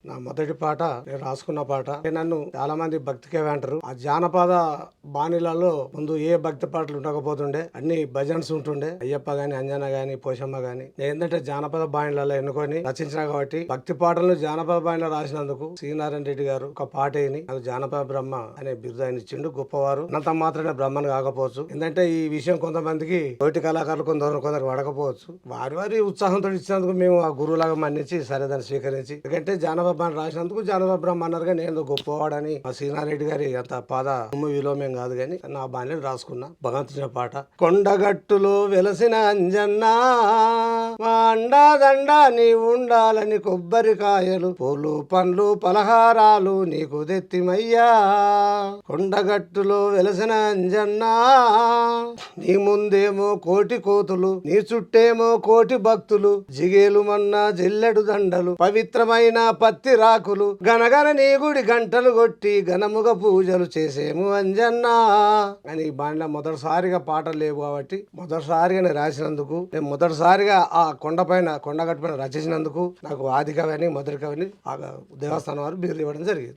నా మొదటి పాట నేను రాసుకున్న పాట. నన్ను చాలా మంది భక్తి కవి అంటారు. ఆ జానపద బాణీలలో ముందు ఏ భక్తి పాటలు ఉండకపోతుండే, అన్ని భజన్స్ ఉంటుండే. అయ్యప్ప గాని, అంజన గాని, పోషమ్మ గాని. ఏంటంటే జానపద బాణీలలో ఎన్నుకొని రచించిన కాబట్టి భక్తి పాటలను జానపద బాణీలో రాసినందుకు శ్రీనారాయణ రెడ్డి గారు ఒక పాట అయిని నాకు జానపద బ్రహ్మ అనే బిరుదు ఆయన ఇచ్చిండు. గొప్పవారు. అనంత మాత్రమే బ్రహ్మను కాకపోవచ్చు. ఎందుకంటే ఈ విషయం కొంతమందికి తోటి కళాకారులు కొందరు పడకపోవచ్చు. వారి ఉత్సాహంతో ఇచ్చినందుకు మేము ఆ గురువులాగా మన్నించి సరే దాన్ని స్వీకరించి, ఎందుకంటే జానపద బాణి రాసినందుకు జానపద బ్రహ్మ అన్నారు. కానీ నేను గొప్పవాడని మా శ్రీనారెడ్డి గారి అంత పాద విలోమం కాదు. కానీ నా బాణీని రాసుకున్నా భగవంతుని పాట. కొండగట్టులో వెలసిన అంజన్నా మా అండాదండ నీ ఉండాలని కొబ్బరికాయలు పూలు పండ్లు పలహారాలు నీకు దెత్తిమయ్యా. కొండగట్టులో వెలసిన అంజన్నా నీ ముందేమో కోటి కోతులు, నీ చుట్టేమో కోటి భక్తులు, జిగేలు మన్నా జిల్లెడు దండలు, పవిత్రమైన పత్తి రాకులు, గనగన నీ గుడి గంటలు కొట్టి ఘనముగ పూజలు చేసేము అంజన్నా అని. బాండ్ల మొదటిసారిగా పాటలు లేవు కాబట్టి మొదటిసారిగా నేను రాసినందుకు, నేను మొదటిసారిగా ఆ కొండగట్టు పైన రచించినందుకు నాకు ఆది కవి అని మొదటి కవిని ఆ దేవస్థానం వారు బిరుదు ఇవ్వడం జరిగింది.